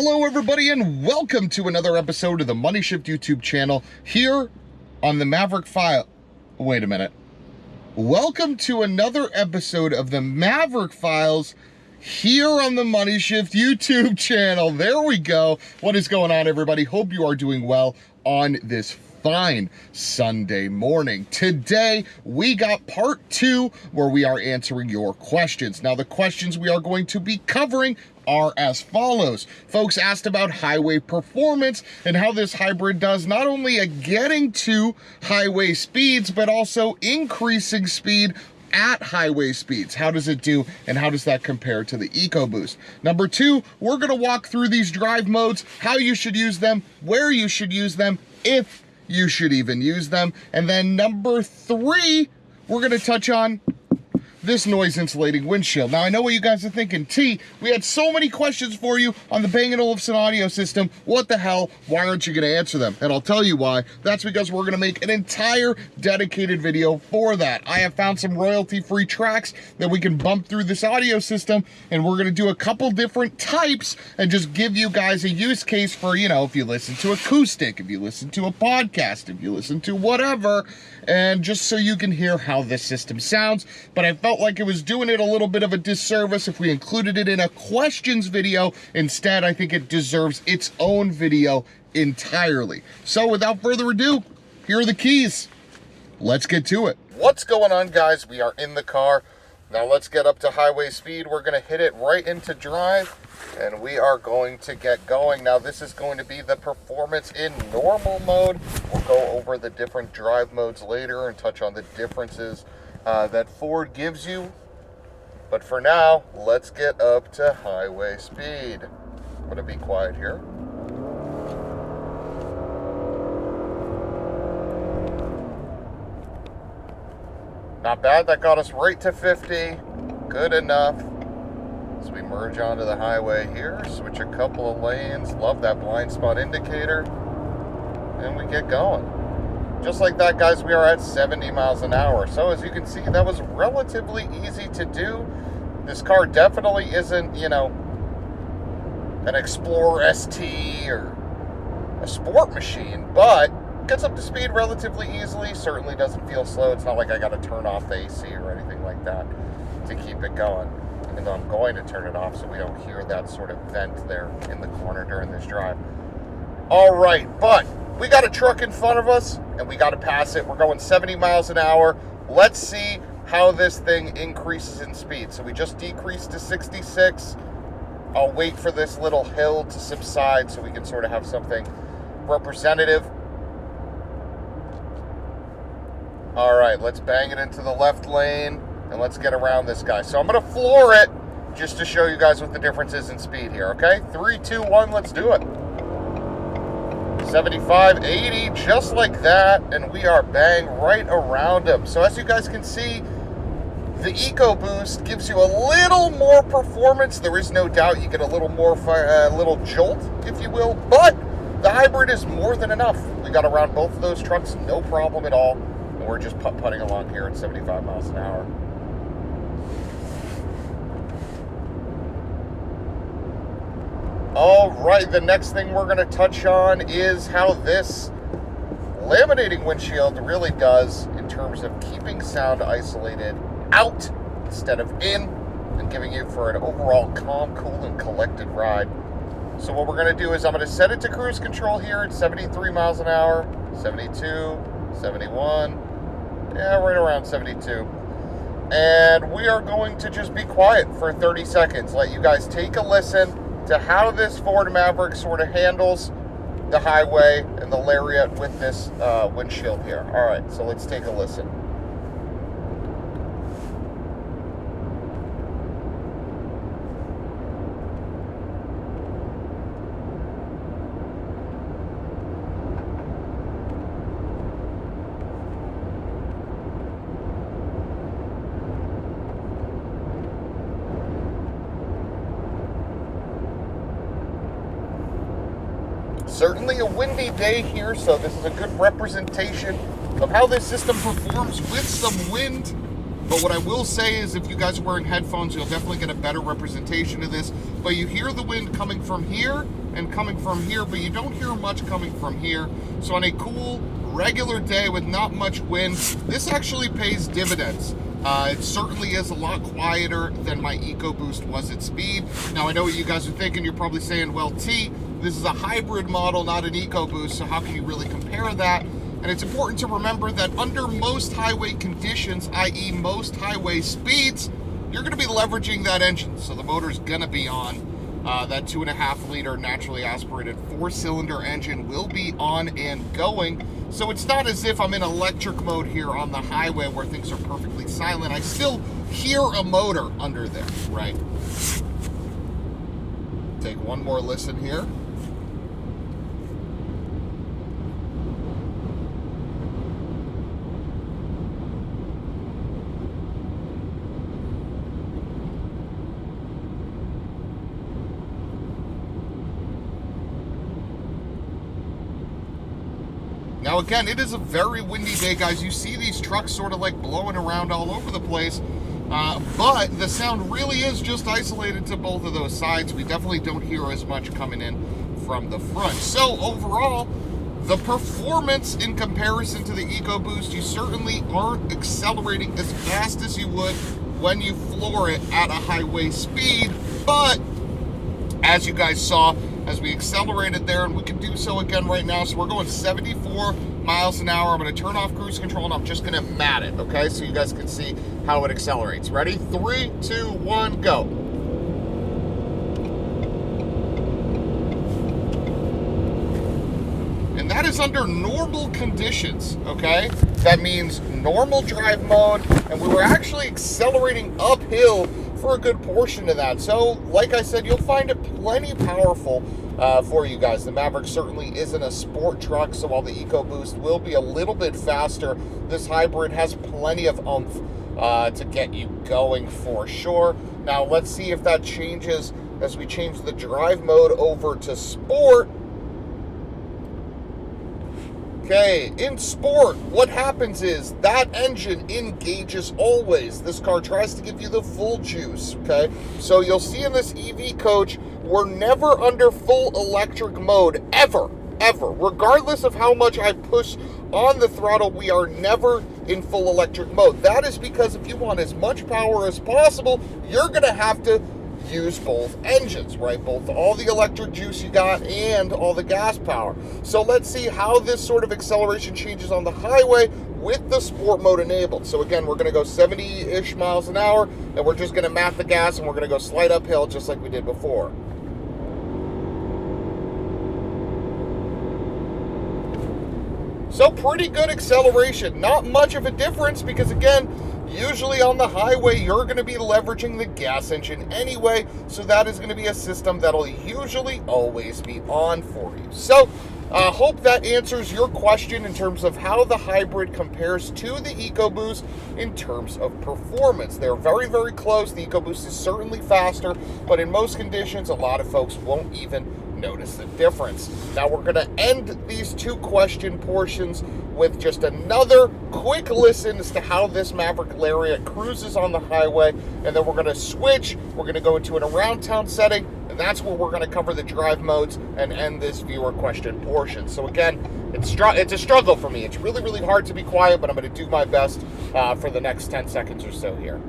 Hello everybody and welcome to another episode of the MoneyShift YouTube channel here on the Maverick File. Wait a minute. Welcome to another episode of the Maverick Files here on the MoneyShift YouTube channel. There we go. What is going on, everybody? Hope you are doing well on this fine Sunday morning. Today, we got part 2 where we are answering your questions. Now, the questions we are going to be covering are as follows. Folks asked about highway performance and how this hybrid does not only at getting to highway speeds, but also increasing speed at highway speeds. How does it do, and how does that compare to the EcoBoost? Number 2, we're going to walk through these drive modes, how you should use them, where you should use them, if you should even use them. And then number 3, we're going to touch on this noise insulating windshield. Now, I know what you guys are thinking. T, we had so many questions for you on the Bang & Olufsen audio system. What the hell? Why aren't you going to answer them? And I'll tell you why. That's because we're going to make an entire dedicated video for that. I have found some royalty-free tracks that we can bump through this audio system, and we're going to do a couple different types and just give you guys a use case for, you know, if you listen to acoustic, if you listen to a podcast, if you listen to whatever, and just so you can hear how this system sounds. But I felt like it was doing it a little bit of a disservice if we included it in a questions video. Instead, I think it deserves its own video entirely. So without further ado, here are the keys. Let's get to it. What's going on, guys? We are in the car. Now let's get up to highway speed. We're going to hit it right into drive, and we are going to get going. Now this is going to be the performance in normal mode. We'll go over the different drive modes later and touch on the differences that Ford gives you. But for now, let's get up to highway speed. I'm going to be quiet here. Not bad. That got us right to 50. Good enough. So we merge onto the highway here, switch a couple of lanes. Love that blind spot indicator. And we get going. Just like that, guys, we are at 70 miles an hour. So as you can see, that was relatively easy to do. This car definitely isn't, you know, an Explorer ST or a sport machine, but gets up to speed relatively easily. Certainly doesn't feel slow. It's not like I got to turn off the AC or anything like that to keep it going, even though I'm going to turn it off so we don't hear that sort of vent there in the corner during this drive. All right, but we got a truck in front of us, and we got to pass it. We're going 70 miles an hour. Let's see how this thing increases in speed. So we just decreased to 66. I'll wait for this little hill to subside so we can sort of have something representative. All right, let's bang it into the left lane, and let's get around this guy. So I'm going to floor it just to show you guys what the difference is in speed here, okay? 3, 2, 1, let's do it. 75, 80, just like that, and we are bang right around him. So as you guys can see, the EcoBoost gives you a little more performance. There is no doubt you get a little more, little jolt, if you will, but the hybrid is more than enough. We got around both of those trucks, no problem at all. And we're just putt-putting along here at 75 miles an hour. All right, the next thing we're going to touch on is how this laminating windshield really does in terms of keeping sound isolated out instead of in, and giving you for an overall calm, cool, and collected ride. So what we're going to do is I'm going to set it to cruise control here at 73 miles an hour, 72, 71, yeah, right around 72. And we are going to just be quiet for 30 seconds, let you guys take a listen to how this Ford Maverick sort of handles the highway and the Lariat with this windshield here. All right, so let's take a listen. Certainly a windy day here, so this is a good representation of how this system performs with some wind. But what I will say is if you guys are wearing headphones, you'll definitely get a better representation of this. But you hear the wind coming from here and coming from here, but you don't hear much coming from here. So on a cool, regular day with not much wind, this actually pays dividends. It certainly is a lot quieter than my EcoBoost was at speed. Now, I know what you guys are thinking. You're probably saying, well, T, this is a hybrid model, not an EcoBoost, so how can you really compare that? And it's important to remember that under most highway conditions, i.e. most highway speeds, you're going to be leveraging that engine. So the motor's going to be on. That 2.5 liter naturally aspirated 4-cylinder engine will be on and going. So it's not as if I'm in electric mode here on the highway where things are perfectly silent. I still hear a motor under there, right? Take one more listen here. Now again, it is a very windy day, guys. You see these trucks sort of like blowing around all over the place, but the sound really is just isolated to both of those sides. We definitely don't hear as much coming in from the front. So overall, the performance in comparison to the EcoBoost, you certainly aren't accelerating as fast as you would when you floor it at a highway speed, but as you guys saw, as we accelerated there, and we can do so again right now. So we're going 74 miles an hour. I'm going to turn off cruise control, and I'm just going to mat it, okay? So you guys can see how it accelerates. Ready? 3, 2, 1, go. And that is under normal conditions, okay? That means normal drive mode, and we were actually accelerating uphill for a good portion of that. So, like I said, you'll find it plenty powerful for you guys. The Maverick certainly isn't a sport truck, so while the EcoBoost will be a little bit faster, this hybrid has plenty of oomph to get you going for sure. Now, let's see if that changes as we change the drive mode over to sport. Okay, in sport, what happens is that engine engages always. This car tries to give you the full juice, okay? So you'll see in this EV coach, we're never under full electric mode, ever. Regardless of how much I push on the throttle, we are never in full electric mode. That is because if you want as much power as possible, you're gonna have to use both engines, right? Both all the electric juice you got and all the gas power. So let's see how this sort of acceleration changes on the highway with the sport mode enabled. So again, we're gonna go 70-ish miles an hour, and we're just gonna mat the gas, and we're gonna go slight uphill just like we did before. So pretty good acceleration. Not much of a difference because again, usually on the highway, you're going to be leveraging the gas engine anyway, so that is going to be a system that'll usually always be on for you. So, hope that answers your question in terms of how the hybrid compares to the EcoBoost in terms of performance. They're very, very close. The EcoBoost is certainly faster, but in most conditions, a lot of folks won't even notice the difference. Now we're going to end these two question portions with just another quick listen as to how this Maverick Lariat cruises on the highway, and then we're going to switch. We're going to go into an around town setting, and that's where we're going to cover the drive modes and end this viewer question portion. So again, it's a struggle for me. It's really, really hard to be quiet, but I'm going to do my best for the next 10 seconds or so here.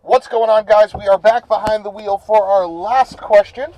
What's going on, guys? We are back behind the wheel for our last question.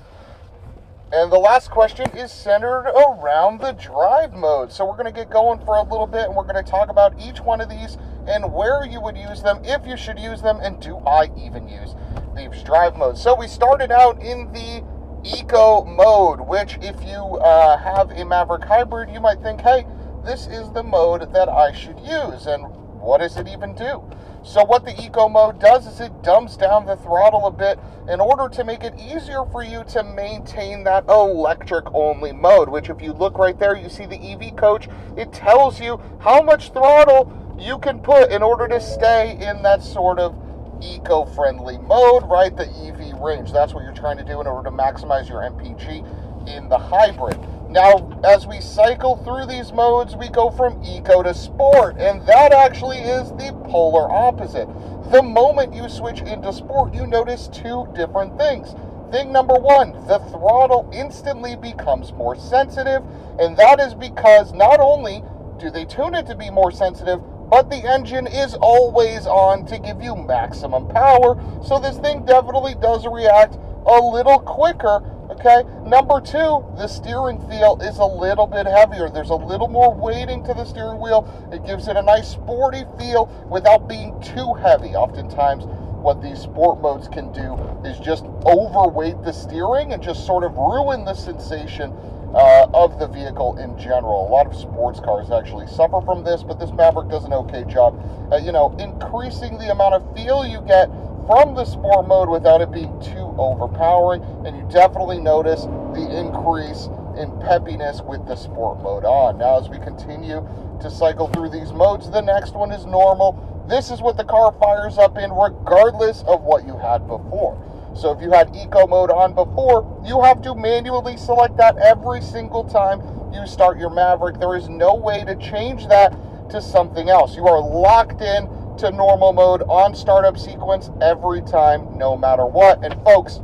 And the last question is centered around the drive mode. So we're going to get going for a little bit, and we're going to talk about each one of these and where you would use them, if you should use them, and do I even use these drive modes. So we started out in the Eco mode, which if you have a Maverick Hybrid, you might think, hey, this is the mode that I should use. And what does it even do? So what the Eco mode does is it dumps down the throttle a bit in order to make it easier for you to maintain that electric only mode, which if you look right there, you see the EV coach, it tells you how much throttle you can put in order to stay in that sort of eco-friendly mode, right? The EV range. That's what you're trying to do in order to maximize your MPG in the hybrid. Now, as we cycle through these modes, we go from eco to sport, and that actually is the polar opposite. The moment you switch into sport, you notice two different things. Thing number one, the throttle instantly becomes more sensitive, and that is because not only do they tune it to be more sensitive, but the engine is always on to give you maximum power, so this thing definitely does react a little quicker, okay? Number two, the steering feel is a little bit heavier. There's a little more weighting to the steering wheel. It gives it a nice sporty feel without being too heavy. Oftentimes, what these sport modes can do is just overweight the steering and just sort of ruin the sensation of the vehicle in general. A lot of sports cars actually suffer from this, but this Maverick does an okay job at, increasing the amount of feel you get from the sport mode without it being too overpowering, and you definitely notice the increase in peppiness with the sport mode on. Now, as we continue to cycle through these modes, the next one is normal. This is what the car fires up in regardless of what you had before. So if you had eco mode on before, you have to manually select that every single time you start your Maverick. There is no way to change that to something else. You are locked in to normal mode on startup sequence every time, no matter what. And folks,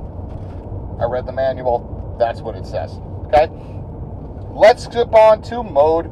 I read the manual. That's what it says. Okay? Let's skip on to mode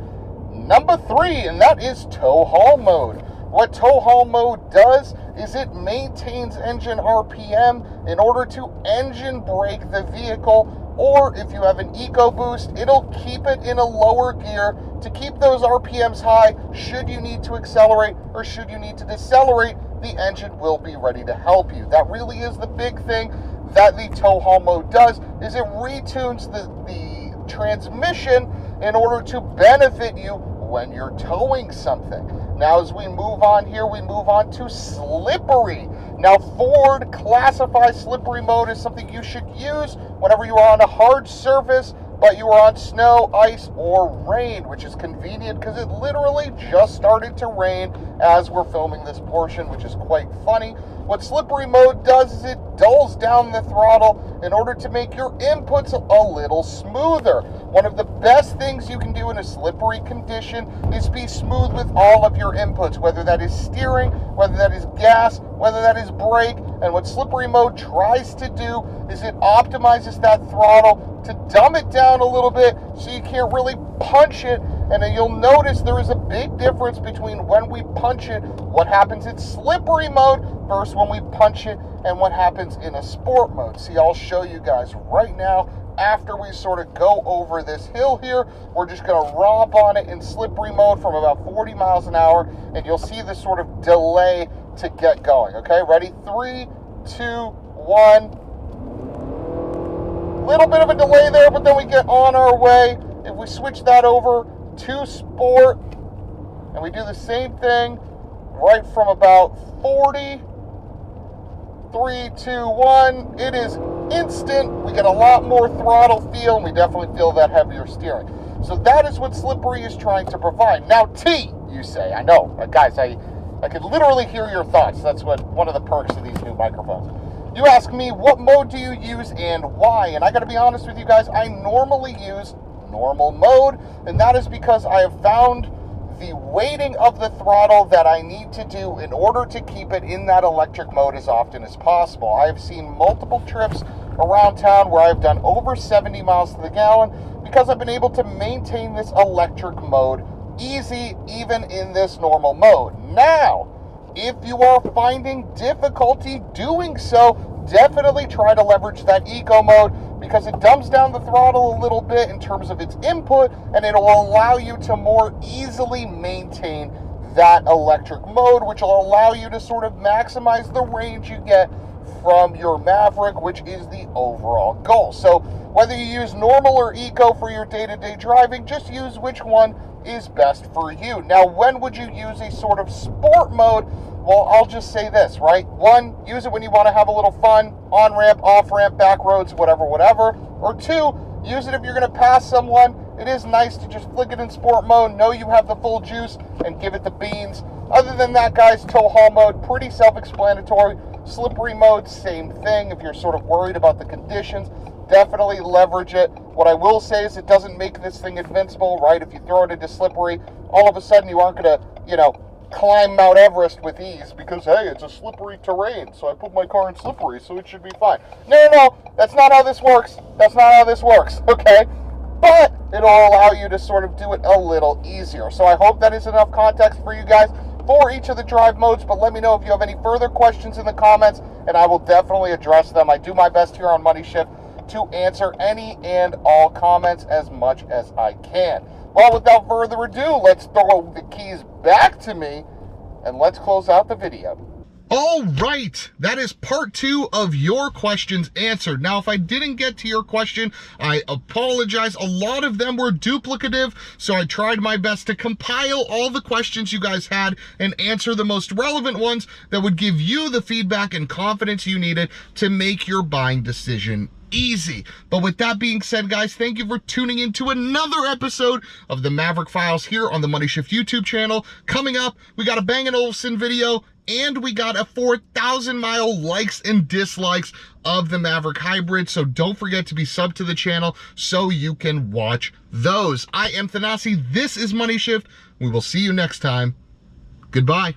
number 3, and that is tow haul mode. What tow haul mode does is it maintains engine RPM in order to engine brake the vehicle, or if you have an eco boost, it'll keep it in a lower gear to keep those RPMs high. Should you need to accelerate or should you need to decelerate, the engine will be ready to help you. That really is the big thing that the tow haul mode does, is it retunes the transmission in order to benefit you when you're towing something. Now, as we move on here, we move on to slippery. Now, Ford classifies slippery mode as something you should use whenever you are on a hard surface, but you are on snow, ice, or rain, which is convenient because it literally just started to rain as we're filming this portion, which is quite funny. What slippery mode does is it dulls down the throttle in order to make your inputs a little smoother. One of the best things you can do in a slippery condition is be smooth with all of your inputs, whether that is steering, whether that is gas, whether that is brake. And what slippery mode tries to do is it optimizes that throttle to dumb it down a little bit so you can't really punch it. And then you'll notice there is a big difference between when we punch it, what happens in slippery mode, versus when we punch it and what happens in a sport mode. See, I'll show you guys right now. After we sort of go over this hill here, we're just going to romp on it in slippery mode from about 40 miles an hour, and you'll see this sort of delay to get going. Okay, ready? 3, 2, 1. Little bit of a delay there, but then we get on our way. If we switch that over to sport, and we do the same thing right from about 40, 3, 2, 1, it is instant. We get a lot more throttle feel, and we definitely feel that heavier steering. So that is what slippery is trying to provide. Now, T, you say. I know. Guys, I could literally hear your thoughts. That's one of the perks of these new microphones. You ask me, what mode do you use and why? And I got to be honest with you guys, I normally use normal mode, and that is because I have found the weighting of the throttle that I need to do in order to keep it in that electric mode as often as possible. I have seen multiple trips around town where I've done over 70 miles to the gallon because I've been able to maintain this electric mode easy even in this normal mode. Now, if you are finding difficulty doing so, definitely try to leverage that eco mode because it dumbs down the throttle a little bit in terms of its input, and it will allow you to more easily maintain that electric mode, which will allow you to sort of maximize the range you get from your Maverick, which is the overall goal. So whether you use normal or eco for your day-to-day driving, just use which one is best for you. Now, when would you use a sort of sport mode? Well, I'll just say this, right? 1, use it when you want to have a little fun, on-ramp, off-ramp, back roads, whatever. Or 2, use it if you're going to pass someone. It is nice to just flick it in sport mode, know you have the full juice, and give it the beans. Other than that, guys, tow haul mode, pretty self-explanatory. Slippery mode, same thing. If you're sort of worried about the conditions, definitely leverage it. What I will say is it doesn't make this thing invincible, right? If you throw it into slippery, all of a sudden you aren't going to, climb Mount Everest with ease because, hey, it's a slippery terrain, so I put my car in slippery, so it should be fine. No, that's not how this works. That's not how this works, okay? But it'll allow you to sort of do it a little easier. So I hope that is enough context for you guys for each of the drive modes, but let me know if you have any further questions in the comments, and I will definitely address them. I do my best here on MoneyShift to answer any and all comments as much as I can. Well, without further ado, let's throw the keys back to me, and let's close out the video. All right, that is part 2 of your questions answered. Now, if I didn't get to your question, I apologize. A lot of them were duplicative, so I tried my best to compile all the questions you guys had and answer the most relevant ones that would give you the feedback and confidence you needed to make your buying decision easy. But with that being said, guys, thank you for tuning in to another episode of the Maverick Files here on the MoneyShift YouTube channel. Coming up, we got a Bang & Olufsen video, and we got a 4,000-mile likes and dislikes of the Maverick Hybrid, so don't forget to be subbed to the channel so you can watch those. I am Thanasi. This is MoneyShift. We will see you next time. Goodbye.